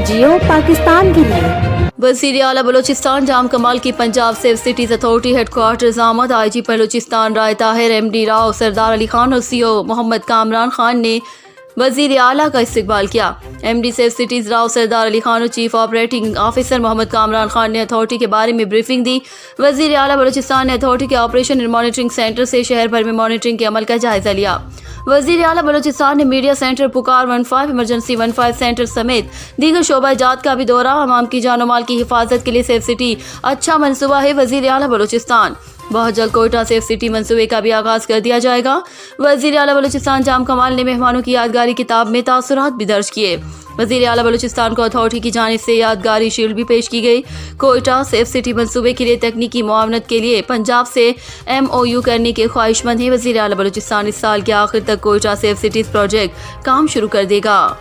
जियो पाकिस्तान के लिए। वज़ीर आला बलूचिस्तान जाम कमाल की Punjab safe cities authority headquarters आमद। IG बलूचिस्तान राय ताहिर, MD राव सरदार अली खान और CO मोहम्मद कामरान खान ने वज़ीर आला का इस्तकबाल किया। MD safe cities Rao Sardar Ali Khan और chief operating officer Mohammad Kamran Khan ने अथॉरिटी के बारे में ब्रीफिंग दी। वज़ीर आला बलूचिस्तान ने अथॉरिटी के ऑपरेशन एंड मॉनिटरिंग सेंटर से शहर भर में मॉनिटरिंग के अमल का जायजा लिया। वज़ीर आला बलूचिस्तान ने मीडिया सेंटर, पुकार 15, इमरजेंसी 15 सेंटर समेत दीगर शोबा जात का भी दौरा। अवाम की जान माल की हिफाजत के लिए सेफ सिटी अच्छा मनसूबा है। वज़ीर आला बलूचिस्तान बहुत जल्द कोयटा सेफ सिटी मंसूबे का भी आगाज कर दिया जाएगा। वज़ीर आला बलूचिस्तान जाम कमाल ने मेहमानों की यादगारी किताब में तासुरात भी दर्ज किए। वज़ीर आला बलूचिस्तान को अथॉरिटी की जानिब से यादगारी शील्ड भी पेश की गई। कोयटा सेफ सिटी मंसूबे के लिए तकनीकी मुआवनत के लिए पंजाब से MOU करने के ख्वाहिशमंद हैं। वज़ीर आला बलूचिस्तान इस साल के आखिर तक कोयटा सेफ सिटीज प्रोजेक्ट काम शुरू कर देगा।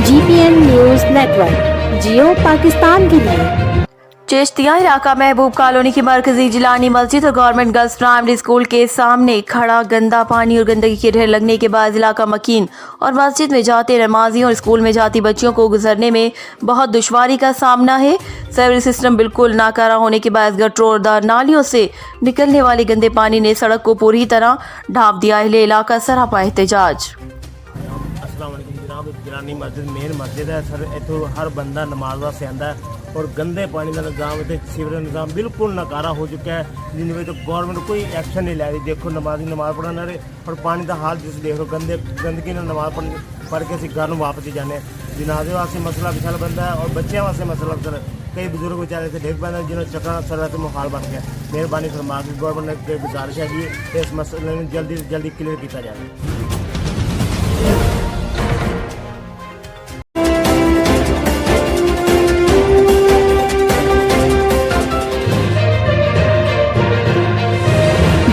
GPN न्यूज़ नेटवर्क, जियो पाकिस्तान के लिए। चिश्तिया इलाका महबूब कॉलोनी की मरकजी जिलानी मस्जिद और गवर्नमेंट गर्ल्स प्राइमरी स्कूल के सामने खड़ा गंदा पानी और गंदगी के ढेर लगने के बाद इलाका मकीन और मस्जिद में जाते नमाजियों और स्कूल में जाती बच्चियों को गुजरने में बहुत दुश्वारी का सामना है। सर्विस सिस्टम बिल्कुल नाकारा होने के बाद गटरों और दार नालियों से निकलने वाले गंदे पानी ने सड़क को पूरी तरह ढांप दिया। अहले इलाका सरापा एहतजाज। जिलानी मस्जिद मेन मस्जिद है सर, इतों हर बंदा नमाज वास्ते आंदा है और गंदे पानी का निज़ाम इतने सीवरेज निज़ाम बिल्कुल नकारा हो चुका है, जिनमें तो गवर्नमेंट कोई एक्शन नहीं ले रही। देखो नमाजी नमाज पढ़ने रहे और पानी का हाल जिस देख लो, गंदगी ने नमाज पढ़ के असी घर वापस जाने। जनाजे वास्ते मसला विशाल बनता है और बच्चों वास्ते मसला सर, कई बुजुर्ग बेचारे से डिग पैंदे जिन्होंने चक्कर सर तो मुहाल बन गया। मेहरबानी फरमा के गवर्नमेंट ने गुजारिश है कि इस मसले में जल्दी से जल्दी क्लियर किया जाए।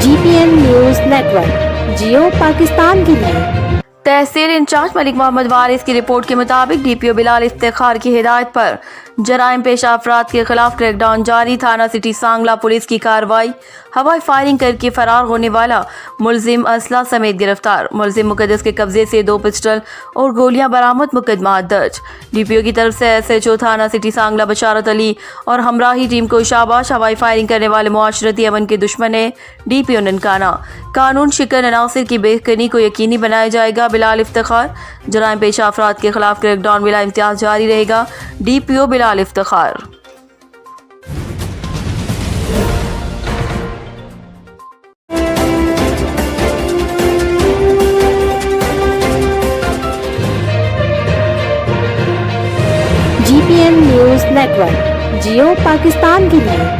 GPN न्यूज़ नेटवर्क, जियो पाकिस्तान के लिए। तहसील इंचार्ज मलिक मोहम्मद वारिस की रिपोर्ट के मुताबिक DPO बिलाल इफ्तिखार की हिदायत पर जराइम पेशा अफराद के खिलाफ क्रैकडाउन जारी। थाना सिटी सांगला पुलिस की कार्रवाई। हवाई फायरिंग करके फरार होने वाला मुलजिम असला समेत गिरफ्तार। मुलजिम मुकद्दस के कब्जे से 2 पिस्टल और गोलियां बरामद। मुकदमा दर्ज। DPO की तरफ से SHO थाना सिटी सांगला बशारत अली और हमराही टीम को शाबाश। हवाई फायरिंग करने वाले मुआशरती अमन के दुश्मन है। DPO ननकाना। कानून शिकन अनासिर की बेहतरी को यकीनी बनाया जाएगा। बिलाल इफ्तिखार। जराइम पेशा अफराद के खिलाफ क्रैकडाउन बिला इम्तियाज जारी रहेगा। DPO Bilal Iftikhar. GPN news network, जियो पाकिस्तान के लिए।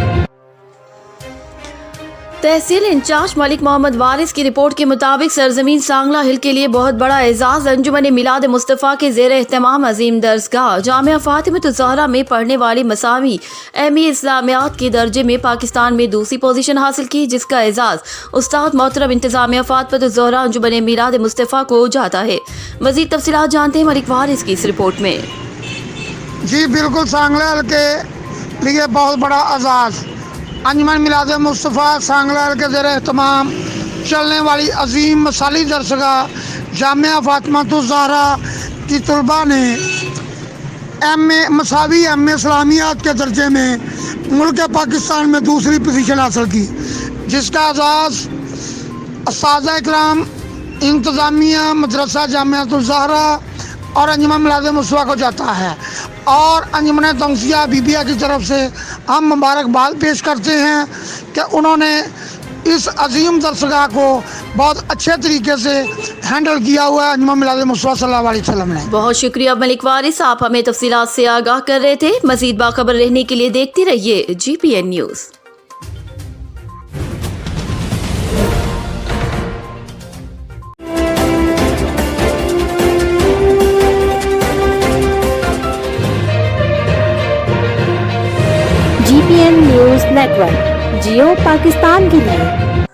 तहसील इंचार्ज मलिक मोहम्मद वारिस की रिपोर्ट के मुताबिक सरजमीन सांगला हिल के लिए बहुत बड़ा एजाज। अंजुमन मिलाद मुस्तफ़ा के ज़ेर एहतमाम अजीम दरसगाह जामिया फातिमा ज़हरा में पढ़ने वाली मसावी ME इस्लामियात के दर्जे में पाकिस्तान में दूसरी पोजीशन हासिल की, जिसका एजाज उस्ताद मोहतरम इंतजामिया फातिमा ज़हरा अंजुमन मिलाद मुस्तफ़ा को जाता है। मज़ीद तफसीलात जानते हैं मलिक वारिस की इस रिपोर्ट में। जी बिल्कुल, सांगला के लिए बहुत बड़ा एजाज। अंजुमन मिलाद मुस्तफ़ा सांगला के ज़ेर एहतमाम चलने वाली अजीम मसाली दरसगाह जामिया फातिमा ज़हरा की तलबा ने मसावी MA इस्लामियात के दर्जे में मुल्क पाकिस्तान में दूसरी पोजीशन हासिल की, जिसका एजाज़ अस्ताज़ा इकराम इंतज़ामिया मदरसा जामिया ज़हरा और अंजुमन मिलाद मुस्तफ़ा को जाता है। और अंजुमन तंसिया बीबिया की तरफ से हम मुबारकबाद पेश करते हैं कि उन्होंने इस अजीम दरसगाह को बहुत अच्छे तरीके से हैंडल किया हुआ है अंजुमन मिलाद मुस्तफ़ा सल्लल्लाहु अलैहि वसल्लम ने। बहुत शुक्रिया मलिक वारिस, आप हमें तफसीलात से आगाह कर रहे थे। मज़ीद बाखबर रहने के लिए देखते रहिए GPN news. GPN news network, जियो पाकिस्तान के लिए।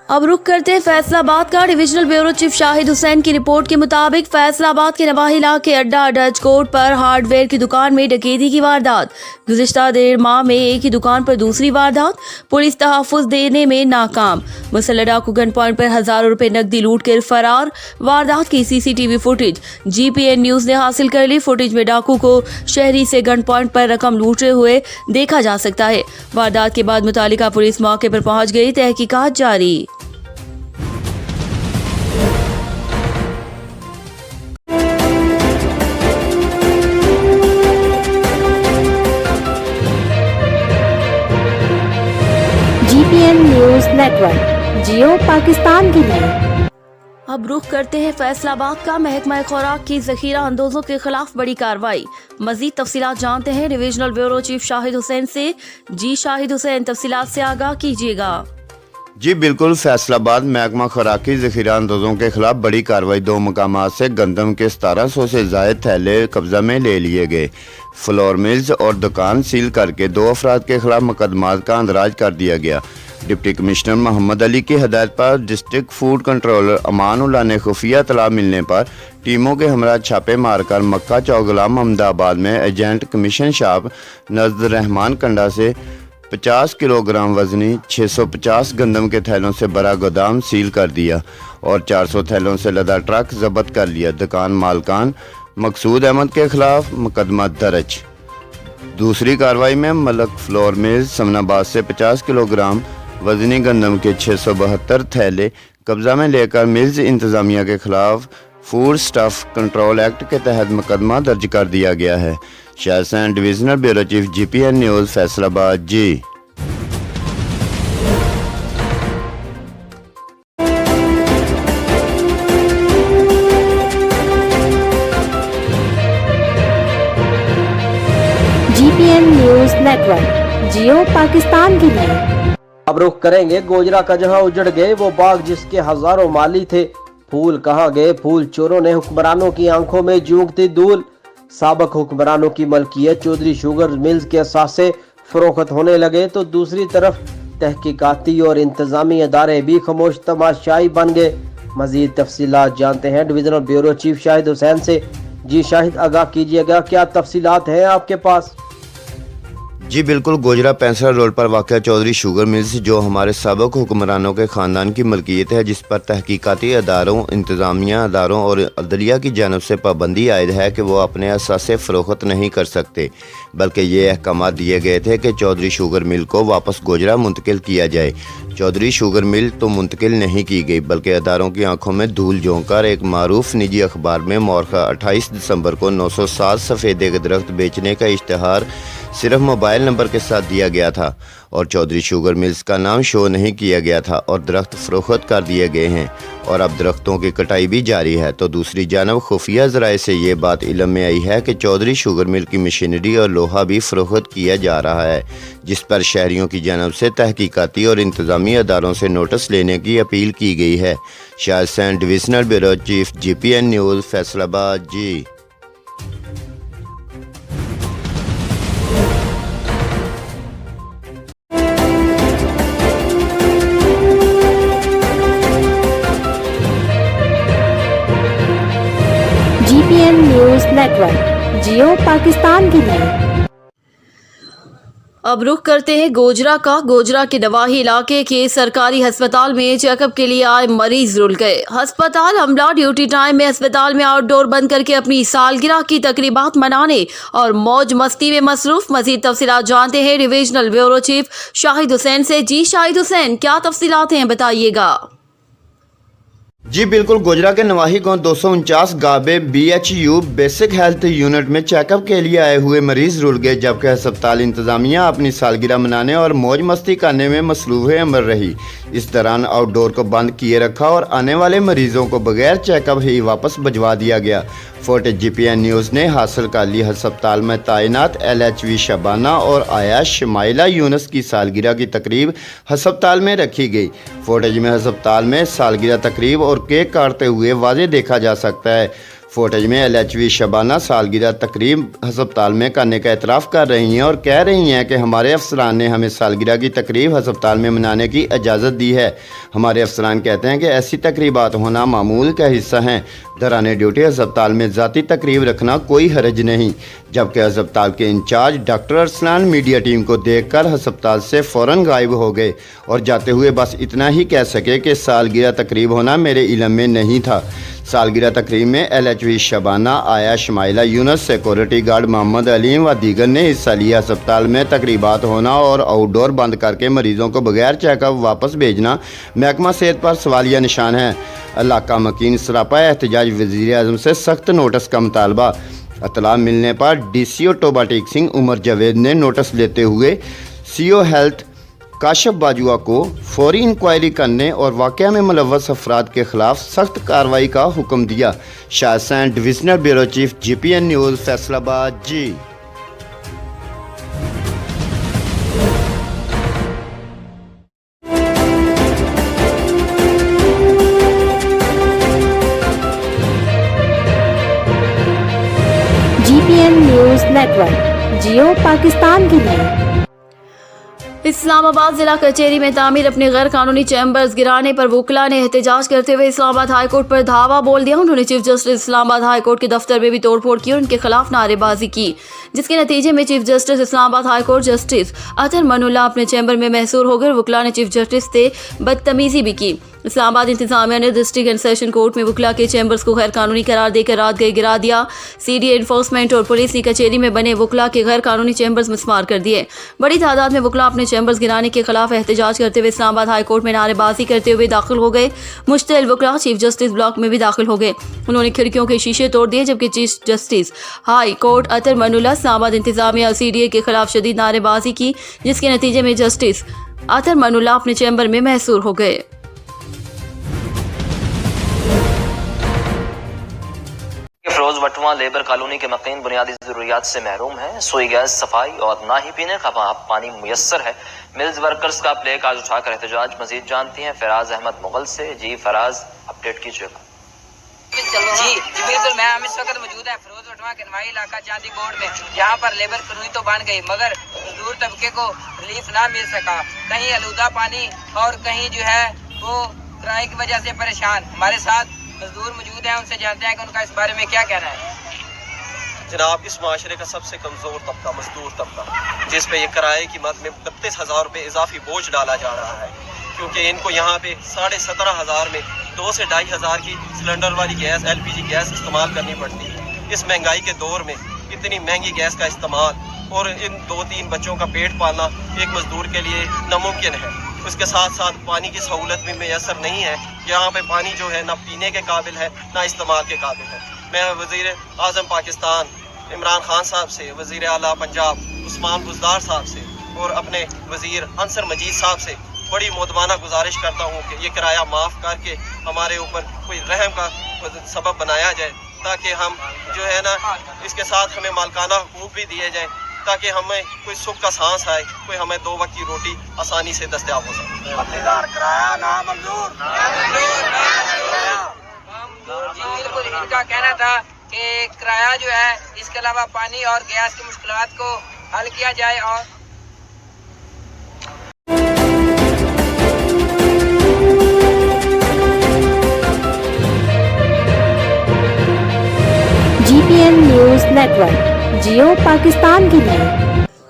अब रुख करते हैं फैसलाबाद का। Divisional bureau chief Shahid Hussain की रिपोर्ट के मुताबिक फैसलाबाद के नवाही इलाके अड्डा डच कोर्ट पर हार्डवेयर की दुकान में डकैती की वारदात। गुज़िश्ता 1.5 माह में एक ही दुकान पर दूसरी वारदात। पुलिस तहफ़्फ़ुज़ देने में नाकाम। मुसल्लह डाकू गन पॉइंट पर हज़ारों रुपए नकदी लूट कर फरार। वारदात की सीसीटीवी फुटेज GPN न्यूज़ ने हासिल कर ली। फुटेज में डाकू को शहरी से गन पॉइंट पर रकम लूटते हुए देखा जा सकता है। वारदात के बाद मुतालिका पुलिस मौके पर पहुंच गई। तहकीकात जारी। GPN न्यूज नेटवर्क जियो पाकिस्तान के लिए। अब रुख करते हैं फैसलाबाद का। महकमा खुराक की जखीरा अंदोजों के खिलाफ बड़ी कार्रवाई। मजीद तफसीलात जानते हैं divisional bureau chief Shahid Hussain से। जी शाहिद हुसैन, तफसीलात से आगाह कीजिएगा। जी बिल्कुल, फैसलाबाद महकमा खुराकी ज़ख़ीरा अंदोज़ों के खिलाफ बड़ी कार्रवाई। 2 मकामात से गंदम के 1700 से ज़ायद थैले कब्जा में ले लिए गए। फ्लोर मिल्स और दुकान सील करके 2 अफराद के खिलाफ मुकदमात का अंदराज कर दिया गया। डिप्टी कमिश्नर मोहम्मद अली की हदायत पर डिस्ट्रिक्ट फूड कंट्रोलर अमान उल्लाह ने खुफिया इत्तला मिलने पर टीमों के हमरा छापे मारकर मक्का चौगुलाम अहमदाबाद में एजेंट कमीशन शॉप नज़र रहमान कंडा से 50 किलोग्राम वजनी 650 गंदम के थैलों से बड़ा गोदाम सील कर दिया और 400 थैलों से लदा ट्रक जब्त कर लिया। दुकान मालकान मकसूद अहमद के खिलाफ मुकदमा दर्ज। दूसरी कार्रवाई में मलक फ्लोर मिल्स समनाबाद से 50 किलोग्राम वजनी गंदम के 672 थैले कब्जा में लेकर मिल्स इंतज़ामिया के खिलाफ फूड स्टफ कंट्रोल एक्ट के तहत मुकदमा दर्ज कर दिया गया है। शाहसैन, divisional bureau chief GPN news Faisalabad. जी GPN न्यूज नेटवर्क जियो पाकिस्तान के लिए। अब रुख करेंगे गोजरा का। जहां उजड़ गए वो बाग जिसके हजारों माली थे। फूल कहाँ गए? फूल चोरों ने हुक्मरानों की आंखों में झोंकती धूल। साबक हुक्मरानों की मलकियत चौधरी शुगर मिल्स के असासे फरोख्त होने लगे तो दूसरी तरफ तहकीकाती और इंतजामी अदारे भी खामोश तमाशाई बन गए। मजीद तफसीलात जानते हैं divisional bureau chief Shahid Hussain से। जी शाहिद, आगाह कीजिएगा, क्या तफसीलात हैं आपके पास? जी बिल्कुल, गोजरा पेंसरा रोड पर वाक़या चौधरी शुगर मिल्स जो हमारे साबिक हुक्मरानों के ख़ानदान की मलकियत है, जिस पर तहकीकाती अदारों, इंतज़ामिया अदारों और अदलिया की जानब से पाबंदी आयद है कि वो अपने असासे फ़रोख्त नहीं कर सकते, बल्कि ये अहकाम दिए गए थे कि चौधरी शुगर मिल को वापस गोजरा मुंतकिल किया जाए। चौधरी शुगर मिल तो मुंतकिल नहीं की गई, बल्कि अदारों की आंखों में धूल झोंक कर एक मारूफ निजी अखबार में मौरखा 28 दिसंबर को 907 सफ़ेदे के दरख्त बेचने का इश्तहार सिर्फ मोबाइल नंबर के साथ दिया गया था और चौधरी शुगर मिल्स का नाम शो नहीं किया गया था और दरख्त फरोख्त कर दिए गए हैं और अब दरख्तों की कटाई भी जारी है। तो दूसरी जानब खुफिया ज़राए से ये बात इल्म में आई है कि चौधरी शुगर मिल की मशीनरी और लोहा भी फरोख्त किया जा रहा है, जिस पर शहरियों की जानब से तहकीकाती और इंतज़ामी अदारों से नोटिस लेने की अपील की गई है। शाहसैन, divisional bureau chief GPN news Faisalabad. जी GPN न्यूज नेटवर्क जियो पाकिस्तान के लिए। अब रुख करते हैं गोजरा का। गोजरा के नवाही इलाके के सरकारी अस्पताल में चेकअप के लिए आए मरीज रुल गए। अस्पताल अमला ड्यूटी टाइम में अस्पताल में आउटडोर बंद करके अपनी सालगिरह की तकरीबात मनाने और मौज मस्ती में मसरूफ। मजीद तफसीलात जानते हैं divisional bureau chief Shahid Hussain से। जी शाहिद हुसैन, क्या तफसीलात हैं, बताइएगा। जी बिल्कुल, गोजरा के नवाही गांव 249 गाबे BHU बेसिक हेल्थ यूनिट में चेकअप के लिए आए हुए मरीज रुल गए, जबकि अस्पताल इंतजामिया अपनी सालगिरह मनाने और मौज मस्ती करने में मसरूफ़ अमल रही। इस दौरान आउटडोर को बंद किए रखा और आने वाले मरीजों को बगैर चेकअप ही वापस भिजवा दिया गया। फुटेज GPN न्यूज़ ने हासिल कर ली। अस्पताल में तैनात LHV शबाना और आया शमाइला यूनुस की सालगिरह की तकरीब अस्पताल में रखी गई। फुटेज में अस्पताल में सालगिरह तकरीब और केक काटते हुए वाज़े देखा जा सकता है। फुटेज में LHV शबाना सालगिरह तकरीब हस्पताल में करने का एतराफ़ कर रही हैं और कह रही हैं कि हमारे अफसरान ने हमें सालगिरह की तकरीब हस्पताल में मनाने की इजाज़त दी है। हमारे अफसरान कहते हैं कि ऐसी तकरीबात होना मामूल का हिस्सा हैं। दौरान ड्यूटी हस्पताल में ज़ाती तकरीब रखना कोई हरज नहीं। जबकि हस्पताल के in charge doctor Arsalan media team को देखकर हस्पताल से फ़ौरन गायब हो गए और जाते हुए बस इतना ही कह सके कि सालगिरह तकरीब होना मेरे इल्म में नहीं था। सालगिरह तकरीब में LHV शबाना, आया, शमाइला, यूनस, सिक्योरिटी गार्ड मोहम्मद अलीम व दीगर ने हिस्सा लिया। अस्पताल में तकरीबात होना और आउटडोर बंद करके मरीज़ों को बगैर चेकअप वापस भेजना महकमा सेहत पर सवालिया निशान है। इलाका मकीन सरापा एहतजाज वज़ीर आज़म से सख्त नोटिस का मुतालबा। इत्तला मिलने पर DCO टोबा टेक सिंह उमर जावेद ने नोटिस लेते हुए CO हेल्थ काशिफ बाजुआ को फौरी इंक्वायरी करने और वाक़या में मुलव्वस अफराद के ख़िलाफ़ सख्त कार्रवाई का हुक्म दिया। शाहसैन divisional bureau chief GPN news Faisalabad जी। GPN न्यूज नेटवर्क जियो पाकिस्तान के लिए। इस्लामाबाद जिला कचहरी में तामीर अपने गैर कानूनी चैम्बर्स गिराने पर वकला ने एहतजाज करते हुए इस्लामाबाद हाई कोर्ट पर धावा बोल दिया। उन्होंने chief justice Islamabad high court के दफ्तर में भी तोड़फोड़ की और उनके खिलाफ नारेबाजी की, जिसके नतीजे में chief justice Islamabad high court justice Athar Minallah अपने चैम्बर में महसूर हो गए। वकला ने चीफ जस्टिस से बदतमीजी भी की। इस्लामाबाद इंतजामिया ने डिस्ट्रिक्ट एंड सेशन कोर्ट में वकला के चैम्बर्स को गैर कानूनी करार देकर रात गए गिरा दिया। CDA एनफोर्समेंट और पुलिस ने कचहरी में बने वकला के गैर कानूनी चैम्बर्स मिसमार कर दिए। बड़ी तादाद में वकला अपने चैम्बर्स गिराने के खिलाफ एहतजाज करते हुए इस्लामाबाद हाई कोर्ट में नारेबाजी करते हुए दाखिल हो गए। मुश्तइल वकला चीफ जस्टिस ब्लॉक में भी दाखिल हो गए। उन्होंने खिड़कियों के शीशे तोड़ दिए, जबकि चीफ जस्टिस हाई कोर्ट अतर मनुल्ला इस्लामाबाद इंतजामिया और CDA के खिलाफ शदीद नारेबाजी की, जिसके नतीजे में जस्टिस अतर मनुल्ला अपने चैम्बर में महसूर हो गए। फिरोज वटवा लेबर कॉलोनी के मकीन बुनियादी जरूरियात से महरूम है। सोई गैस, सफाई और ना ही पीने का पानी मुयस्सर है। मिल्स वर्कर्स का प्ले कार्ड उठाकर एहतजाज मजीद जानती हैं फराज अहमद मुगल से। जी फराज, अपडेट कीजिएगा। जी बिल्कुल, मैं हम इस वक्त मौजूद है फिरोज वटवा के नवाई इलाका चांदी कोट में। यहाँ पर लेबर कानूनी तो बन गई, मगर मजदूर तबके को रिलीफ ना मिल सका। कहीं आलूदा पानी और कहीं जो है वो किराए की वजह से परेशान। हमारे साथ मजदूर मौजूद हैं, उनसे जानते हैं कि उनका इस बारे में क्या कहना है। जनाब, इस माशरे का सबसे कमज़ोर तबका मजदूर तबका, जिस पे ये किराए की मद में 32,000 रुपये इजाफी बोझ डाला जा रहा है, क्योंकि इनको यहाँ पे 17,500 में 2 से 2,500 की सिलेंडर वाली गैस, LPG गैस इस्तेमाल करनी पड़ती है। इस महंगाई के दौर में इतनी महंगी गैस का इस्तेमाल और इन 2-3 बच्चों का पेट पालना एक मजदूर के लिए नामुमकिन है। उसके साथ साथ पानी की सहूलत भी मैसर नहीं है। यहाँ पे पानी जो है ना पीने के काबिल है ना इस्तेमाल के काबिल है। मैं वज़ीर आज़म पाकिस्तान इमरान खान साहब से, वज़ीर आला पंजाब उस्मान बुज़दार साहब से और अपने वज़ीर अंसर मजीद साहब से बड़ी मोदबाना गुजारिश करता हूँ कि ये किराया माफ़ करके हमारे ऊपर कोई रहम का सबब बनाया जाए, ताकि हम जो है ना इसके साथ हमें मालकाना हुकूक भी दिए जाएँ, ताकि हमें कोई सुख का सांस आए, कोई हमें 2 वक्त की रोटी आसानी से दस्तयाब हो सके। बिल्कुल, इनका कहना था कि किराया जो है, इसके अलावा पानी और गैस की मुश्किलात को हल किया जाए। और GPN न्यूज नेटवर्क जियो पाकिस्तान के लिए।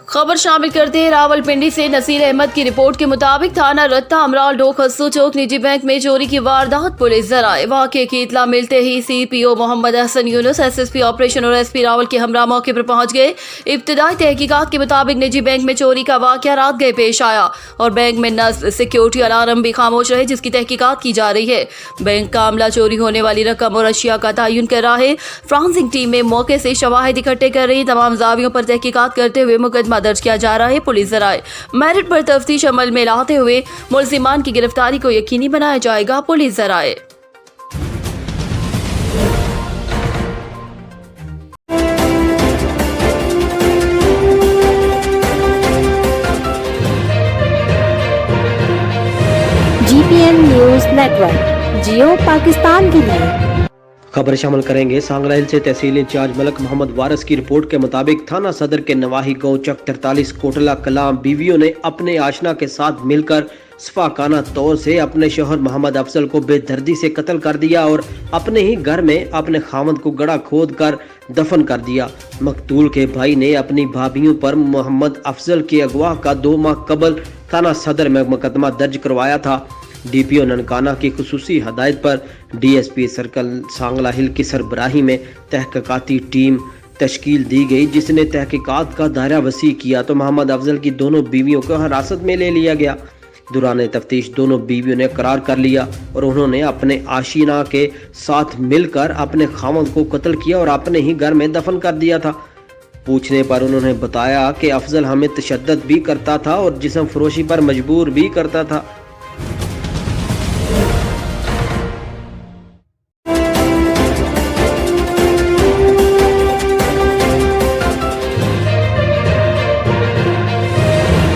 खबर शामिल करते हैं रावलपिंडी से। नसीर अहमद की रिपोर्ट के मुताबिक थाना रत्ता अमराल डोक हस्सू चौक निजी बैंक में चोरी की वारदात पुलिस जराए। वाक़े की इतला मिलते ही CPO Mohammad Hassan Younus, SSP operation और SP रावल के हमरा मौके पर पहुंच गए। इब्तदाई तहकीकात के मुताबिक निजी बैंक में चोरी का वाक़या रात गए पेश आया और बैंक में नस्ब सिक्योरिटी अलार्म भी खामोश रहे, जिसकी तहकीकात की जा रही है। बैंक का अमला चोरी होने वाली रकम और अशिया का तयन कर रहा है। फ्रांसिक टीम में मौके से शवाहिद इकट्ठे कर रही, तमाम जावियों पर तहकीकात करते हुए मुकदमा दर्ज किया जा रहा है। पुलिस जराए मेरिट पर तफ्तीश अमल में लाते हुए मुलजिमान की गिरफ्तारी को यकीनी बनाया जाएगा। पुलिस जराए GPN न्यूज नेटवर्क जियो पाकिस्तान के लिए। खबर शामिल करेंगे सांगला हिल से तहसील इंचार्ज मलक मोहम्मद वारिस की रिपोर्ट के मुताबिक थाना सदर के नवाही गांव चक 43 कोटला कलाम बीवियों ने अपने आशना के साथ मिलकर सफाकाना तौर से अपने शोहर मोहम्मद अफजल को बेदर्दी से कत्ल कर दिया और अपने ही घर में अपने खामद को गड़ा खोद कर दफन कर दिया। मकतूल के भाई ने अपनी भाभियों पर मोहम्मद अफजल के अगवा का 2 माह कबल थाना सदर में मुकदमा दर्ज करवाया था। डीपीओ ननकाना की खुसूसी हदायत पर डीएसपी सर्कल सांगला हिल की सरबराही में तहकीकाती टीम तश्कील दी गई, जिसने तहकीकात का दायरा वसी किया तो मोहम्मद अफजल की दोनों बीवियों को हिरासत में ले लिया गया। दौरान तफ्तीश दोनों बीवियों ने करार कर लिया और उन्होंने अपने आशीना के साथ मिलकर अपने खामद को कत्ल किया और अपने ही घर में दफन कर दिया था। पूछने पर उन्होंने बताया कि अफजल हमें तशद्दुद भी करता था और जिस्म फरोशी पर मजबूर भी करता था।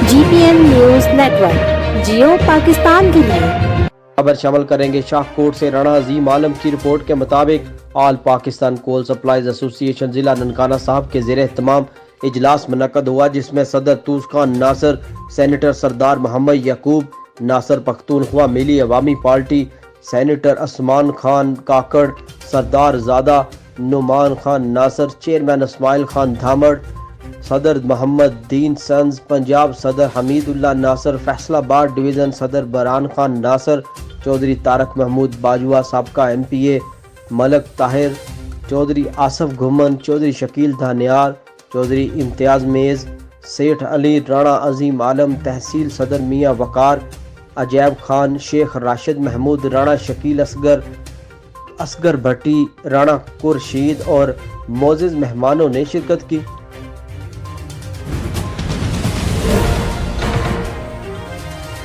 GPN न्यूज नेटवर्क, जियो पाकिस्तान की लिए। खबर शामिल करेंगे शाहकोट से राणा अजीम आलम की रिपोर्ट के मुताबिक ऑल पाकिस्तान कोल सप्लाईज एसोसिएशन जिला ननकाना साहब के ज़ेरे एहतमाम इजलास मुनक्कद हुआ, जिसमें सदर तूस खान नासर, सेनेटर सरदार मोहम्मद यकूब, नासर पख्तूनख्वा मिली अवामी पार्टी, सेनेटर असमान खान काकड़, सरदार ज़ादा, नुमान खान नासर, चेयरमैन इस्माइल खान धामड़, सदर मोहम्मद दीन सन्स, पंजाब सदर हमीदुल्लाह नासर, फैसलाबाद डिवीज़न सदर बरान खान नासर, चौधरी तारक महमूद बाजवा, साबका MPA मलक ताहिर, चौधरी आसफ घुमन, चौधरी शकील धानियार, चौधरी इम्तियाज़ मेज़, सेठ अली, राणा अजीम आलम, तहसील सदर मियाँ वकार, अजैब खान, शेख राशिद महमूद, राणा शकील असगर भट्टी, राणा कुरशीद और मोअज़्ज़ज़ मेहमानों ने शिरकत की।